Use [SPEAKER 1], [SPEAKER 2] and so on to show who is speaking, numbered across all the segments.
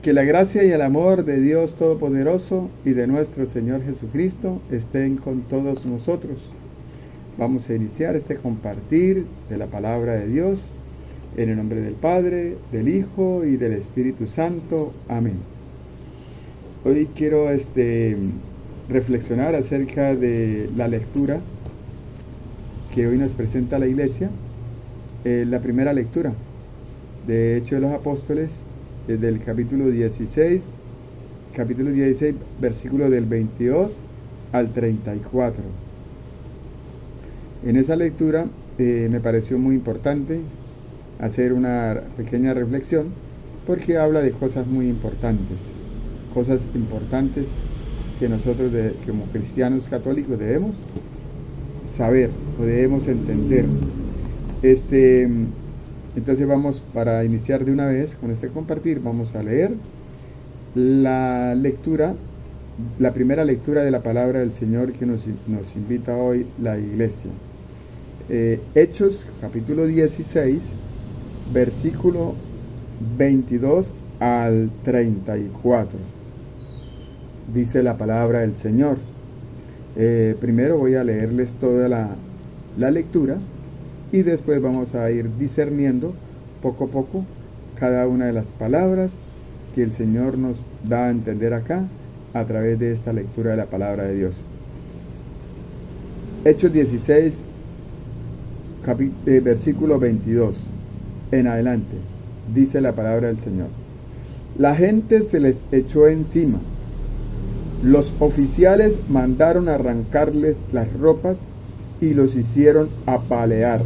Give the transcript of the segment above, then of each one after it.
[SPEAKER 1] Que la gracia y el amor de Dios Todopoderoso y de nuestro Señor Jesucristo estén con todos nosotros. Vamos a iniciar este compartir de la palabra de Dios en el nombre del Padre, del Hijo y del Espíritu Santo. Amén. Hoy quiero reflexionar acerca de la lectura que hoy nos presenta la Iglesia, la primera lectura de Hechos de los Apóstoles, del capítulo 16, versículo del 22 al 34. En esa lectura me pareció muy importante hacer una pequeña reflexión porque habla de cosas muy importantes, que nosotros como cristianos católicos debemos saber o debemos entender. Entonces vamos, para iniciar de una vez con este compartir, vamos a leer la primera lectura de la palabra del Señor que nos invita hoy la Iglesia. Hechos capítulo 16, versículo 22 al 34. Dice la palabra del Señor. Primero voy a leerles toda la lectura y después vamos a ir discerniendo poco a poco cada una de las palabras que el Señor nos da a entender acá a través de esta lectura de la palabra de Dios. Hechos 16, versículo 22 en adelante, dice la palabra del Señor. La gente se les echó encima. Los oficiales mandaron arrancarles las ropas y los hicieron apalear.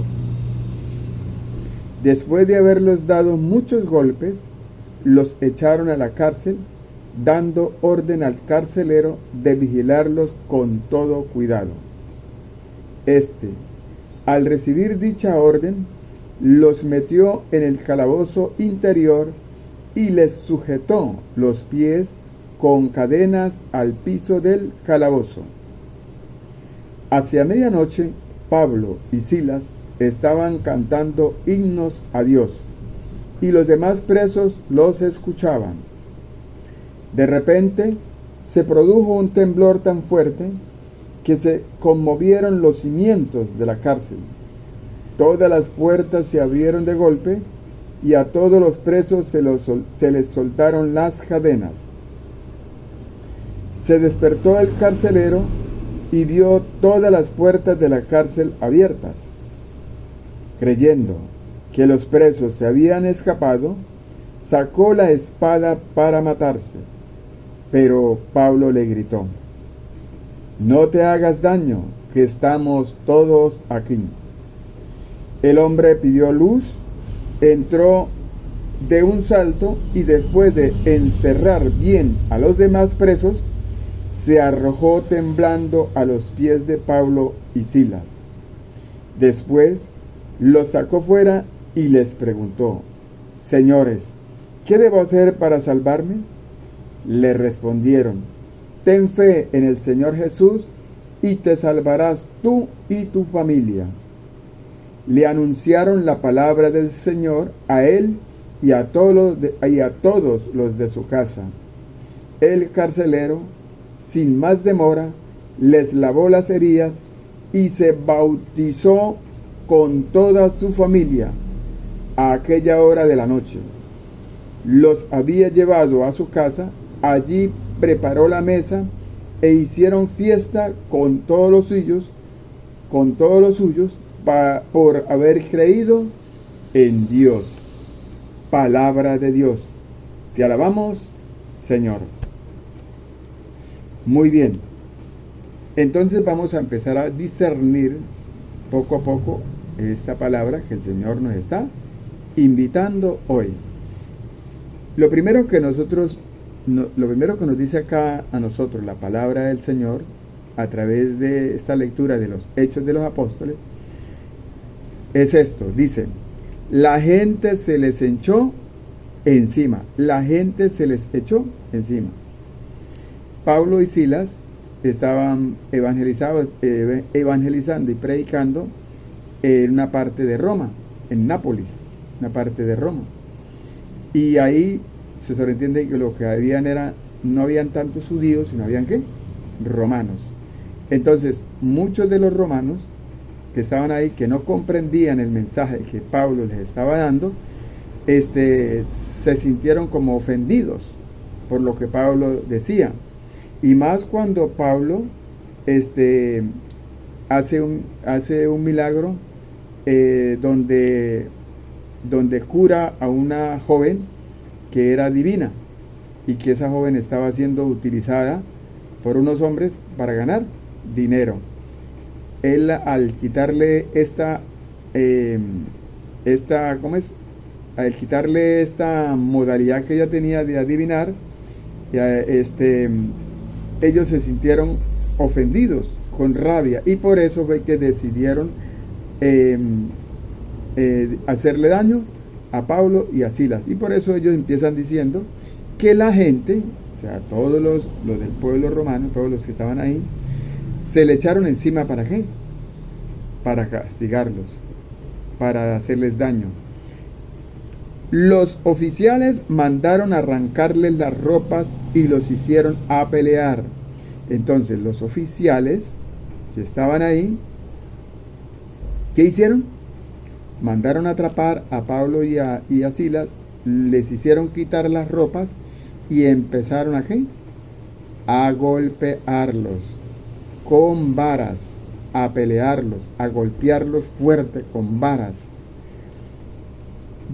[SPEAKER 1] Después de haberlos dado muchos golpes, los echaron a la cárcel, dando orden al carcelero de vigilarlos con todo cuidado. Al recibir dicha orden, los metió en el calabozo interior y les sujetó los pies con cadenas al piso del calabozo. Hacia medianoche, Pablo y Silas estaban cantando himnos a Dios, y los demás presos los escuchaban. De repente, se produjo un temblor tan fuerte que se conmovieron los cimientos de la cárcel. Todas las puertas se abrieron de golpe, y a todos los presos se les soltaron las cadenas. Se despertó el carcelero y vio todas las puertas de la cárcel abiertas. Creyendo que los presos se habían escapado, sacó la espada para matarse. Pero Pablo le gritó: «No te hagas daño, que estamos todos aquí». El hombre pidió luz, entró de un salto y después de encerrar bien a los demás presos, se arrojó temblando a los pies de Pablo y Silas. Después los sacó fuera y les preguntó: «Señores, ¿qué debo hacer para salvarme?». Le respondieron: «Ten fe en el Señor Jesús y te salvarás tú y tu familia». Le anunciaron la palabra del Señor a él y a todos los de su casa. El carcelero, sin más demora, les lavó las heridas y se bautizó con toda su familia a aquella hora de la noche. Los había llevado a su casa, allí preparó la mesa e hicieron fiesta con todos los suyos por haber creído en Dios. Palabra de Dios. Te alabamos, Señor. Muy bien. Entonces vamos a empezar a discernir poco a poco esta palabra que el Señor nos está invitando hoy. Lo primero que nos dice acá a nosotros la palabra del Señor a través de esta lectura de los Hechos de los Apóstoles es esto. Dice: la gente se les echó encima. La gente se les echó encima. Pablo y Silas estaban evangelizando y predicando en una parte de Roma, en Nápoles, una parte de Roma. Y ahí se sobreentiende que lo que habían era, no habían tantos judíos, sino habían ¿qué? Romanos. Entonces, muchos de los romanos que estaban ahí, que no comprendían el mensaje que Pablo les estaba dando, se sintieron como ofendidos por lo que Pablo decía. Y más cuando Pablo hace un milagro donde cura a una joven que era divina y que esa joven estaba siendo utilizada por unos hombres para ganar dinero. Él, al quitarle al quitarle esta modalidad que ella tenía de adivinar, ellos se sintieron ofendidos, con rabia, y por eso fue que decidieron hacerle daño a Pablo y a Silas. Y por eso ellos empiezan diciendo que la gente, o sea, todos los del pueblo romano, todos los que estaban ahí, se le echaron encima. ¿Para qué? Para castigarlos, para hacerles daño. Los oficiales mandaron arrancarles las ropas y los hicieron apedrear. Entonces los oficiales que estaban ahí, ¿qué hicieron? Mandaron a atrapar a Pablo y a Silas, les hicieron quitar las ropas y empezaron ¿a qué? A golpearlos con varas, a pelearlos, a golpearlos fuerte con varas.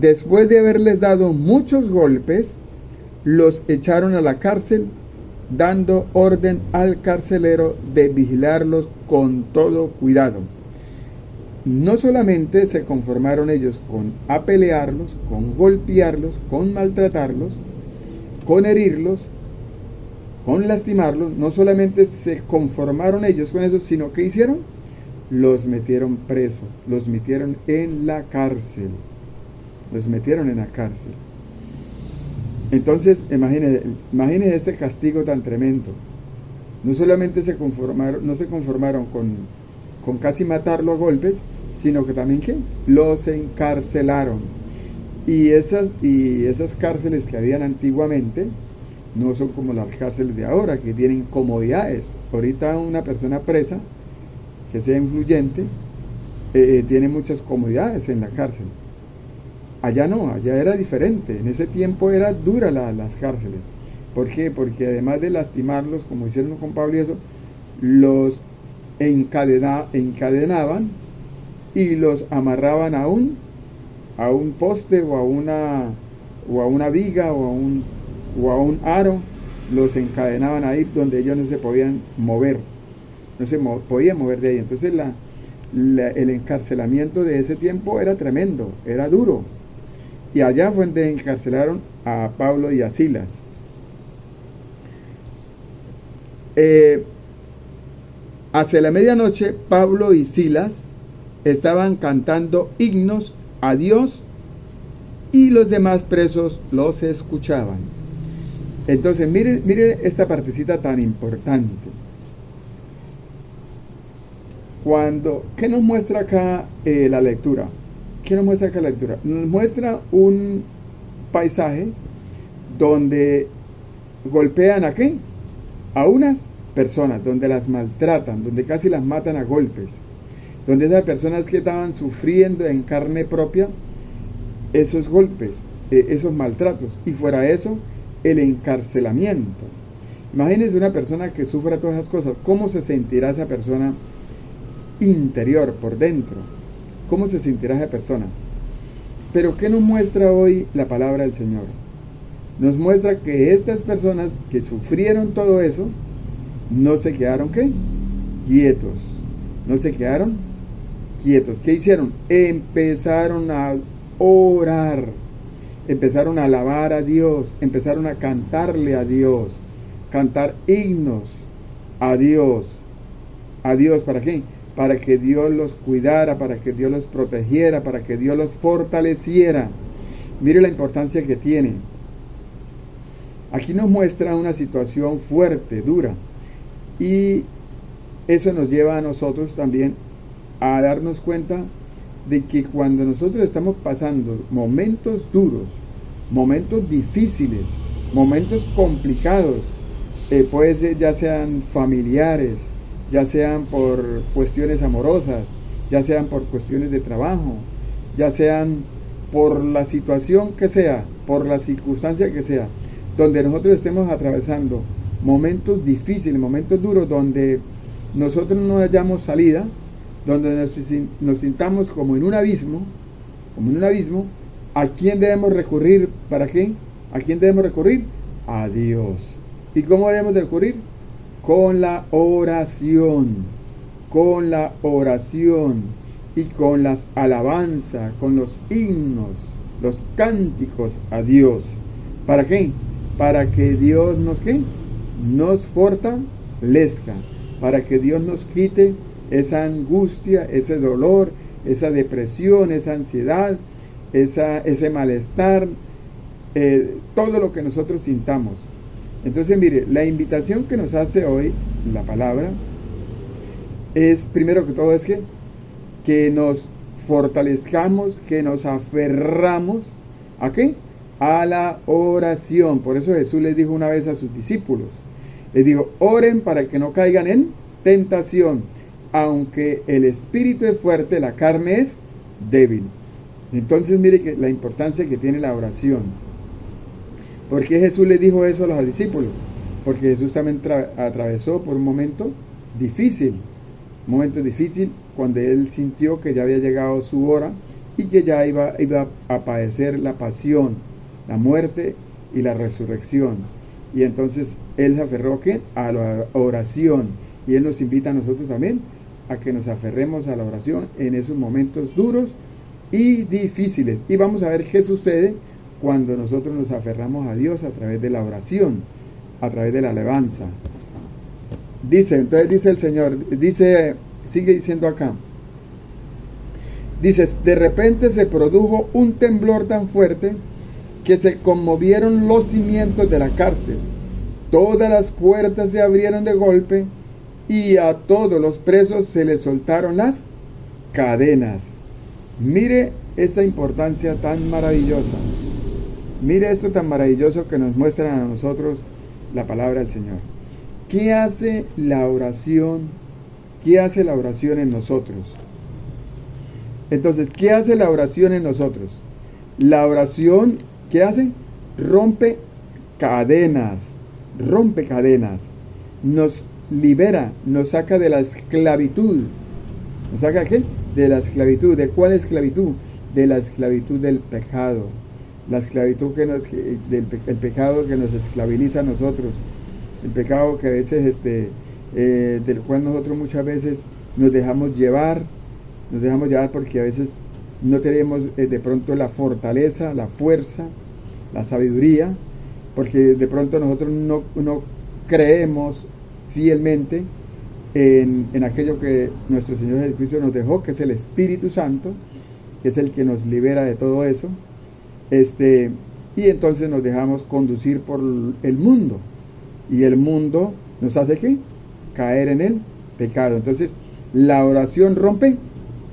[SPEAKER 1] Después de haberles dado muchos golpes, los echaron a la cárcel, dando orden al carcelero de vigilarlos con todo cuidado. No solamente se conformaron ellos con apedrearlos, con golpearlos, con maltratarlos, con herirlos, con lastimarlos, no solamente se conformaron ellos con eso, sino que hicieron, los metieron presos, los metieron en la cárcel. Entonces, imagínense este castigo tan tremendo. No solamente no se conformaron con casi matarlo a golpes, sino que también ¿qué? Los encarcelaron. Y esas cárceles que habían antiguamente no son como las cárceles de ahora, que tienen comodidades. Ahorita una persona presa que sea influyente tiene muchas comodidades en la cárcel. Allá no, allá era diferente. En ese tiempo era dura las cárceles. ¿Por qué? Porque además de lastimarlos, como hicieron con Pablo y eso, los encadenaban y los amarraban a un poste o a una viga o a un aro. Los encadenaban ahí donde ellos no se podían mover. No se podían mover de ahí. Entonces el encarcelamiento de ese tiempo era tremendo, era duro. Y allá fue donde encarcelaron a Pablo y a Silas. Hacia la medianoche, Pablo y Silas estaban cantando himnos a Dios y los demás presos los escuchaban. Entonces, miren esta partecita tan importante. ¿Qué nos muestra acá la lectura? ¿Qué nos muestra acá la lectura? Nos muestra un paisaje donde golpean ¿a qué? A unas personas, donde las maltratan, donde casi las matan a golpes, donde esas personas que estaban sufriendo en carne propia esos golpes, esos maltratos, y fuera de eso, el encarcelamiento. Imagínense una persona que sufra todas esas cosas, ¿cómo se sentirá esa persona interior, por dentro? ¿Cómo se sentirá esa persona? Pero ¿qué nos muestra hoy la palabra del Señor? Nos muestra que estas personas que sufrieron todo eso, no se quedaron ¿qué? Quietos. No se quedaron quietos. ¿Qué hicieron? Empezaron a orar, empezaron a alabar a Dios, empezaron a cantarle a Dios, cantar himnos a Dios. ¿A Dios para qué? Para que Dios los cuidara, para que Dios los protegiera, para que Dios los fortaleciera. Mire la importancia que tiene. Aquí nos muestra una situación fuerte, dura, y eso nos lleva a nosotros también a darnos cuenta de que cuando nosotros estamos pasando momentos duros, momentos difíciles, momentos complicados, puede ser, ya sean familiares, ya sean por cuestiones amorosas, ya sean por cuestiones de trabajo, ya sean por la situación que sea, por la circunstancia que sea, donde nosotros estemos atravesando momentos difíciles, momentos duros, donde nosotros no hayamos salida, donde nos sintamos como en un abismo, ¿a quién debemos recurrir? ¿Para qué? ¿A quién debemos recurrir? A Dios. ¿Y cómo debemos de recurrir? Con la oración, y con las alabanzas, con los himnos, los cánticos a Dios. ¿Para qué? Para que Dios nos fortalezca, para que Dios nos quite esa angustia, ese dolor, esa depresión, esa ansiedad, ese malestar, todo lo que nosotros sintamos. Entonces, mire, la invitación que nos hace hoy la palabra es, primero que todo, es que nos fortalezcamos, que nos aferramos, ¿a qué? A la oración. Por eso Jesús les dijo una vez a sus discípulos, les dijo, oren para que no caigan en tentación, aunque el espíritu es fuerte, la carne es débil. Entonces mire que la importancia que tiene la oración. ¿Por qué Jesús le dijo eso a los discípulos? Porque Jesús también atravesó por un momento difícil cuando él sintió que ya había llegado su hora y que ya iba a padecer la pasión, la muerte y la resurrección. Y entonces él se aferró a la oración, y él nos invita a nosotros también a que nos aferremos a la oración en esos momentos duros y difíciles. Y vamos a ver qué sucede cuando nosotros nos aferramos a Dios a través de la oración, a través de la alabanza. Entonces dice el Señor, sigue diciendo acá, dice, de repente se produjo un temblor tan fuerte que se conmovieron los cimientos de la cárcel, todas las puertas se abrieron de golpe y a todos los presos se les soltaron las cadenas. Mire esta importancia tan maravillosa. Mire esto tan maravilloso que nos muestra a nosotros la palabra del Señor. ¿Qué hace la oración? ¿Qué hace la oración en nosotros? Entonces, ¿qué hace la oración en nosotros? La oración, ¿qué hace? Rompe cadenas. Nos libera, nos saca de la esclavitud. ¿Nos saca de qué? De la esclavitud. ¿De cuál esclavitud? De la esclavitud del pecado. La esclavitud el pecado que nos esclaviza a nosotros. El pecado que a veces, del cual nosotros muchas veces nos dejamos llevar porque a veces no tenemos de pronto la fortaleza, la fuerza, la sabiduría, porque de pronto nosotros no creemos fielmente en aquello que nuestro Señor Jesucristo nos dejó, que es el Espíritu Santo, que es el que nos libera de todo eso, y entonces nos dejamos conducir por el mundo, y el mundo nos hace ¿qué? Caer en el pecado. Entonces la oración rompe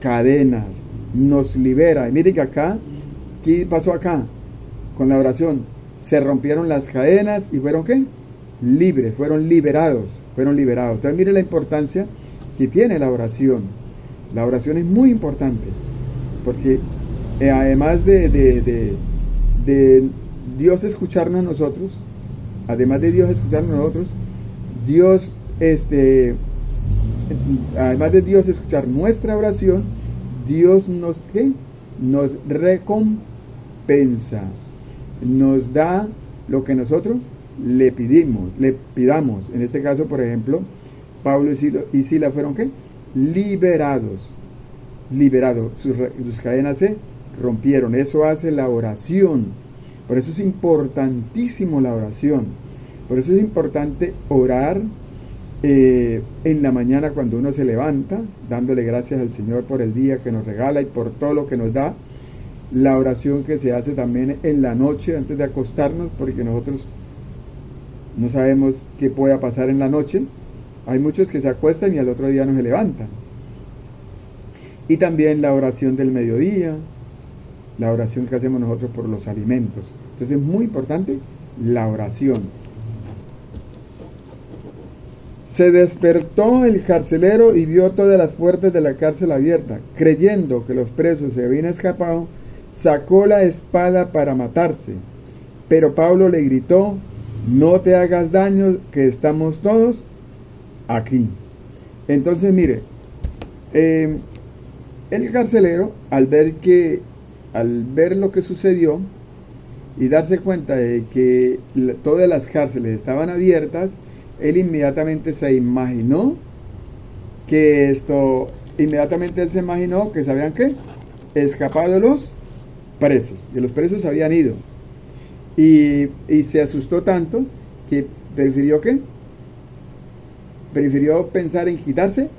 [SPEAKER 1] cadenas, nos libera. Y miren que acá, ¿qué pasó acá? Con la oración se rompieron las cadenas y fueron ¿qué? Libres, fueron liberados. Entonces mire la importancia que tiene la oración. La oración es muy importante, porque además de Dios escucharnos a nosotros, Dios, además de Dios escuchar nuestra oración, Dios nos recompensa, nos da lo que nosotros le pidamos. En este caso, por ejemplo, Pablo y Sila fueron ¿qué? Liberados. Sus cadenas se rompieron. Eso hace la oración. Por eso es importantísimo la oración. Por eso es importante orar en la mañana cuando uno se levanta, dándole gracias al Señor por el día que nos regala y por todo lo que nos da. La oración que se hace también en la noche antes de acostarnos, porque nosotros no sabemos qué pueda pasar en la noche. Hay muchos que se acuestan y al otro día no se levantan. Y también la oración del mediodía, la oración que hacemos nosotros por los alimentos. Entonces es muy importante la oración. Se despertó el carcelero y vio todas las puertas de la cárcel abiertas. Creyendo que los presos se habían escapado, sacó la espada para matarse. Pero Pablo le gritó: no te hagas daño, que estamos todos aquí. Entonces mire, el carcelero, al ver lo que sucedió y darse cuenta de que todas las cárceles estaban abiertas, él inmediatamente se imaginó que ¿sabían qué? Escapado los presos, que los presos habían ido. Y se asustó tanto que prefirió pensar en quitarse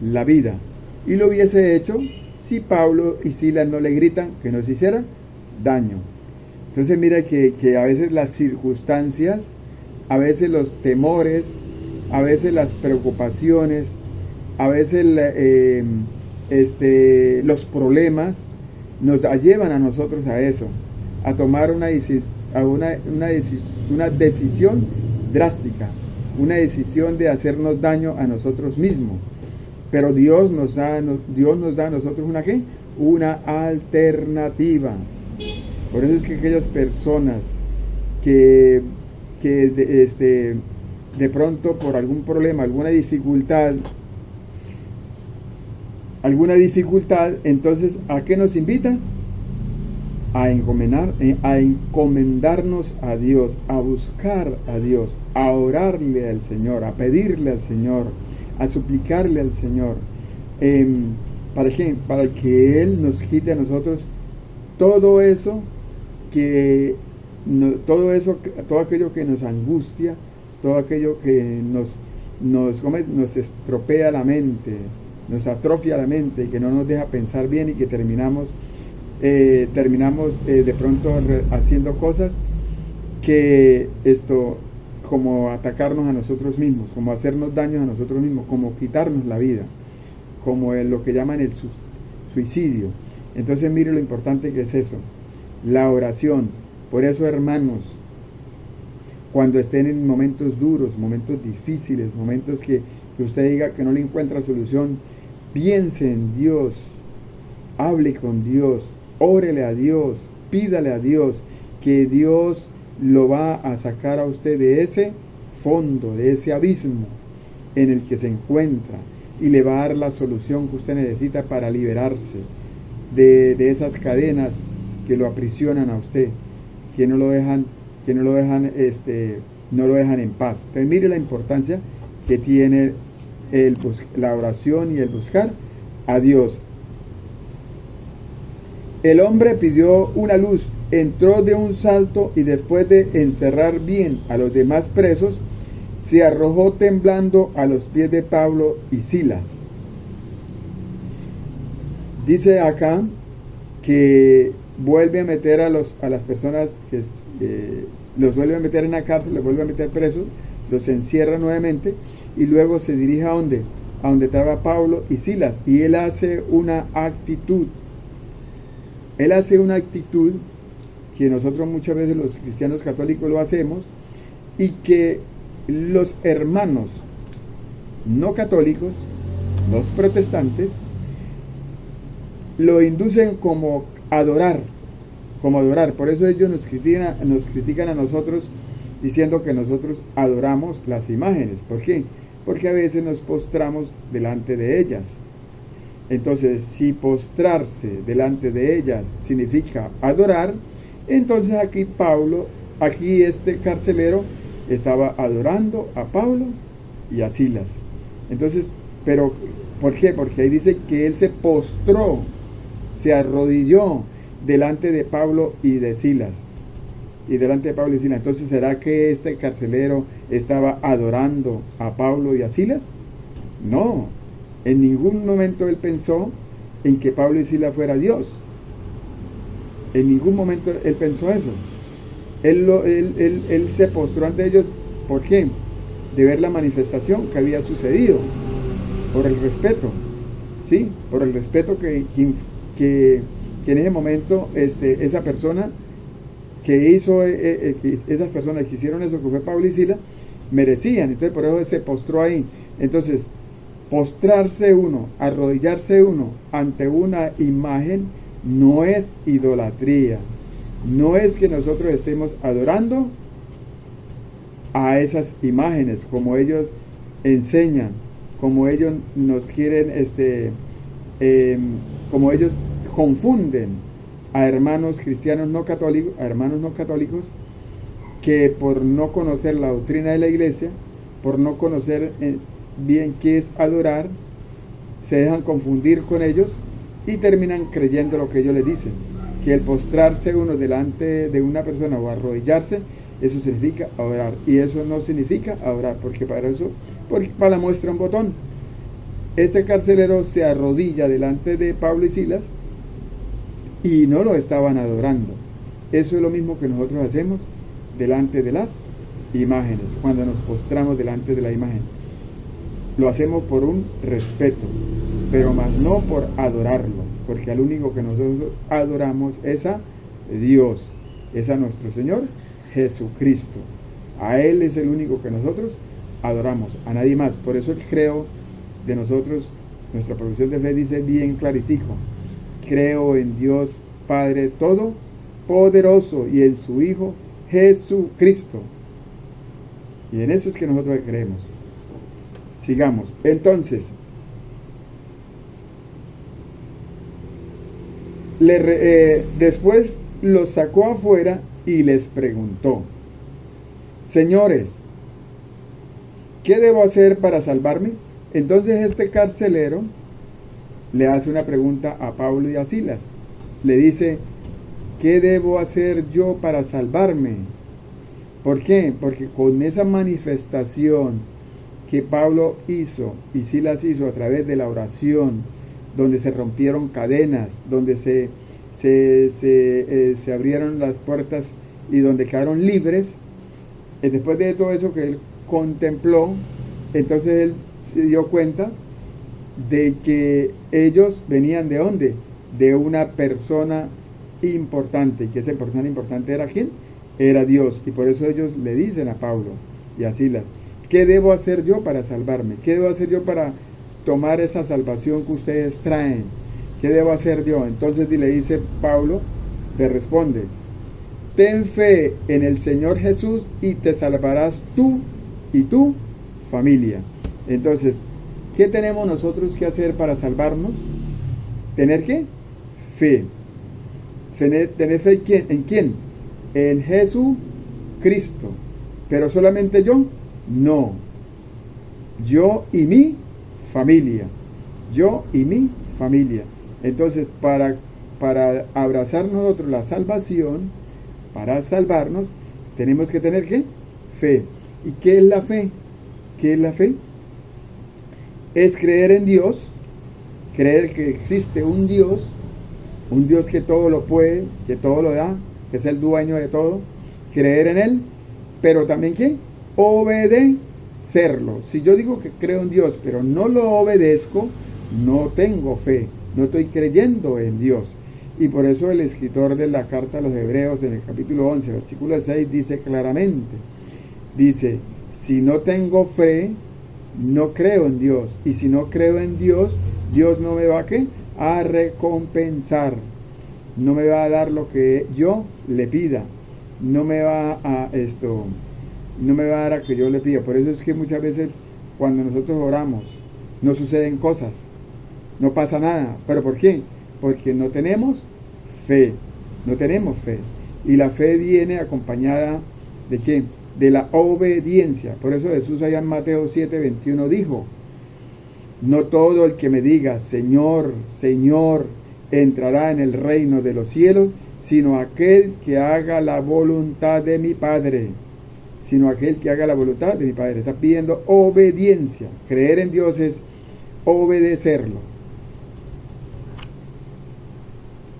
[SPEAKER 1] la vida. Y lo hubiese hecho si Pablo y Silas no le gritan que no se hiciera daño. Entonces mira que a veces las circunstancias, a veces los temores, a veces las preocupaciones, a veces los problemas nos llevan a nosotros a eso, a tomar una decisión drástica, una decisión de hacernos daño a nosotros mismos. Pero Dios nos da a nosotros una alternativa. Por eso es que aquellas personas que de pronto por algún problema, alguna dificultad, entonces ¿a qué nos invitan? A encomendarnos a Dios, a buscar a Dios, a orarle al Señor, a pedirle al Señor, a suplicarle al Señor. ¿Para qué? Para que Él nos quite a nosotros todo aquello que nos angustia, todo aquello que nos estropea la mente, nos atrofia la mente y que no nos deja pensar bien, y que terminamos de pronto haciendo cosas que como atacarnos a nosotros mismos, como hacernos daño a nosotros mismos, como quitarnos la vida, como lo que llaman el suicidio. Entonces mire lo importante que es eso, la oración. Por eso, hermanos, cuando estén en momentos duros, momentos difíciles, momentos que usted diga que no le encuentra solución, piense en Dios, hable con Dios, órele a Dios, pídale a Dios, que Dios lo va a sacar a usted de ese fondo, de ese abismo en el que se encuentra, y le va a dar la solución que usted necesita para liberarse de esas cadenas que lo aprisionan a usted, que no lo dejan en paz. Entonces mire la importancia que tiene la oración y el buscar a Dios. El hombre pidió una luz, entró de un salto y después de encerrar bien a los demás presos, se arrojó temblando a los pies de Pablo y Silas. Dice acá que vuelve a meter a las personas que los vuelve a meter en la cárcel, los vuelve a meter presos, los encierra nuevamente y luego se dirige a donde estaba Pablo y Silas, y él hace una actitud que nosotros muchas veces los cristianos católicos lo hacemos, y que los hermanos no católicos, los protestantes, lo inducen como adorar. Por eso ellos nos critican a nosotros diciendo que nosotros adoramos las imágenes. ¿Por qué? Porque a veces nos postramos delante de ellas. Entonces, si postrarse delante de ellas significa adorar, entonces aquí este carcelero estaba adorando a Pablo y a Silas. Entonces, pero ¿por qué? Porque ahí dice que él se postró, se arrodilló delante de Pablo y de Silas. Entonces, ¿será que este carcelero estaba adorando a Pablo y a Silas? No, en ningún momento él pensó en que Pablo y Silas fuera Dios. En ningún momento él pensó eso. Él se postró ante ellos. ¿Por qué? De ver la manifestación que había sucedido, por el respeto, ¿sí? Por el respeto que en ese momento esa persona que hizo esas personas que hicieron eso, que fue Pablo y Silas, merecían. Entonces por eso se postró ahí. Entonces, postrarse uno, arrodillarse uno ante una imagen no es idolatría. No es que nosotros estemos adorando a esas imágenes como ellos enseñan, como ellos nos quieren, como ellos confunden a hermanos cristianos no católicos, a hermanos no católicos, que por no conocer la doctrina de la iglesia, por no conocer bien qué es adorar, se dejan confundir con ellos y terminan creyendo lo que ellos les dicen, que el postrarse uno delante de una persona o arrodillarse, eso significa adorar, y eso no significa adorar, porque para la muestra un botón. Este carcelero se arrodilla delante de Pablo y Silas y no lo estaban adorando. Eso es lo mismo que nosotros hacemos delante de las imágenes, cuando nos postramos delante de la imagen. Lo hacemos por un respeto, pero más no por adorarlo, porque al único que nosotros adoramos es a Dios, es a nuestro Señor Jesucristo. A Él es el único que nosotros adoramos, a nadie más. Por eso el creo de nosotros, nuestra profesión de fe dice bien claritico: creo en Dios Padre Todopoderoso y en su Hijo Jesucristo. Y en eso es que nosotros creemos. Sigamos. Entonces, después los sacó afuera y les preguntó: señores, ¿qué debo hacer para salvarme? Entonces este carcelero le hace una pregunta a Pablo y a Silas. Le dice: ¿qué debo hacer yo para salvarme? ¿Por qué? Porque con esa manifestación que Pablo hizo y Silas hizo a través de la oración, donde se rompieron cadenas, donde se abrieron las puertas y donde quedaron libres, después de todo eso que él contempló, entonces él se dio cuenta de que ellos venían ¿de dónde? De una persona importante, y que esa persona importante era ¿quién? Era Dios. Y por eso ellos le dicen a Pablo y a Silas: ¿qué debo hacer yo para salvarme? ¿Qué debo hacer yo para tomar esa salvación que ustedes traen? ¿Qué debo hacer yo? Entonces le dice Pablo, le responde: ten fe en el Señor Jesús y te salvarás tú y tu familia. Entonces, ¿qué tenemos nosotros que hacer para salvarnos? ¿Tener qué? Fe. ¿Tener fe en quién? En Jesucristo. ¿Pero solamente yo? No. Yo y mi familia. Yo y mi familia. Entonces, para abrazar nosotros la salvación, para salvarnos, tenemos que tener ¿qué? Fe. ¿Y qué es la fe? ¿Qué es la fe? Es creer en Dios, creer que existe un Dios que todo lo puede, que todo lo da, que es el dueño de todo, creer en Él, pero también ¿qué? Obedecerlo. Si yo digo que creo en Dios, pero no lo obedezco, no tengo fe, no estoy creyendo en Dios. Y por eso el escritor de la carta a los Hebreos en el capítulo 11, versículo 6, dice claramente, dice: si no tengo fe, no creo en Dios. Y si no creo en Dios, Dios no me va a recompensar. No me va a dar lo que yo le pida. No me va a dar a que yo le pida. Por eso es que muchas veces cuando nosotros oramos, no suceden cosas. No pasa nada. ¿Pero por qué? Porque no tenemos fe. No tenemos fe. Y la fe viene acompañada ¿de qué? De la obediencia. Por eso Jesús allá en Mateo 7:21 dijo: no todo el que me diga Señor, Señor, entrará en el reino de los cielos, sino aquel que haga la voluntad de mi Padre. Sino aquel que haga la voluntad de mi Padre. Está pidiendo obediencia. Creer en Dios es obedecerlo.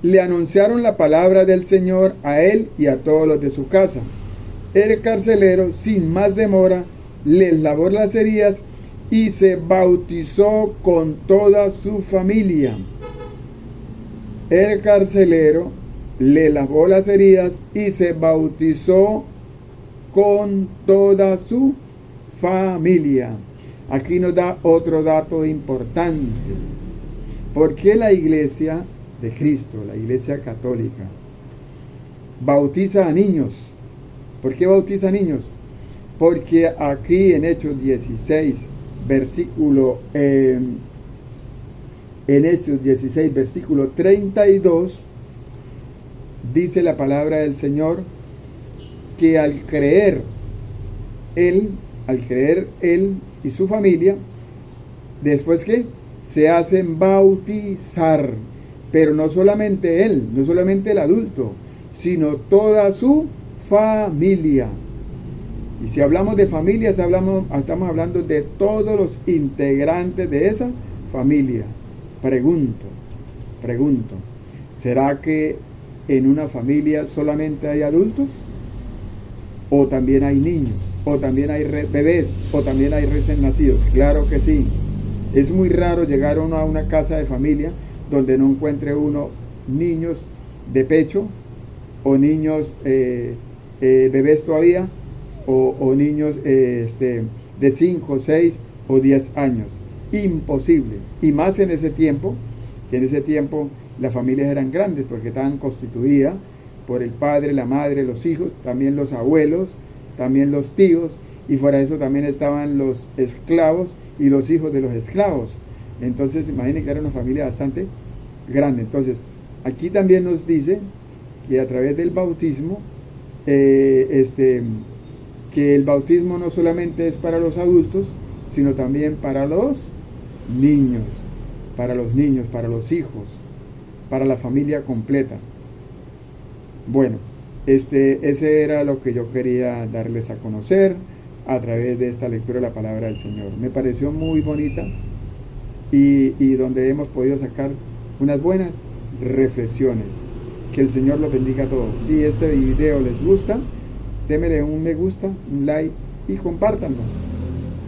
[SPEAKER 1] Le anunciaron la palabra del Señor a él y a todos los de su casa. El carcelero, sin más demora, les lavó las heridas y se bautizó con toda su familia. El carcelero le lavó las heridas y se bautizó con toda su familia. Aquí nos da otro dato importante. ¿Por qué la iglesia de Cristo, la iglesia católica, bautiza a niños? ¿Por qué bautiza a niños? Porque aquí en Hechos 16, versículo 32, dice la palabra del Señor que al creer él y su familia, después que se hacen bautizar, pero no solamente él, no solamente el adulto, sino toda su familia. Y si hablamos de familia, estamos hablando de todos los integrantes de esa familia. Pregunto, ¿será que en una familia solamente hay adultos? ¿O también hay niños? ¿O también hay bebés? ¿O también hay recién nacidos? Claro que sí. Es muy raro llegar uno a una casa de familia donde no encuentre uno niños de pecho, o niños bebés todavía, o niños de 5, 6 o 10 años. Imposible. Y más en ese tiempo, que en ese tiempo las familias eran grandes porque estaban constituidas por el padre, la madre, los hijos, también los abuelos, también los tíos, y fuera de eso también estaban los esclavos y los hijos de los esclavos. Entonces imaginen que era una familia bastante grande. Entonces aquí también nos dice que a través del bautismo, que el bautismo no solamente es para los adultos, sino también para los niños, para los hijos, para la familia completa. Bueno, ese era lo que yo quería darles a conocer a través de esta lectura de la palabra del Señor. Me pareció muy bonita y donde hemos podido sacar unas buenas reflexiones. Que el Señor los bendiga a todos. Si este video les gusta, démele un me gusta, un like y compártanlo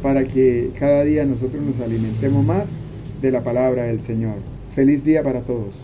[SPEAKER 1] para que cada día nosotros nos alimentemos más de la palabra del Señor. Feliz día para todos.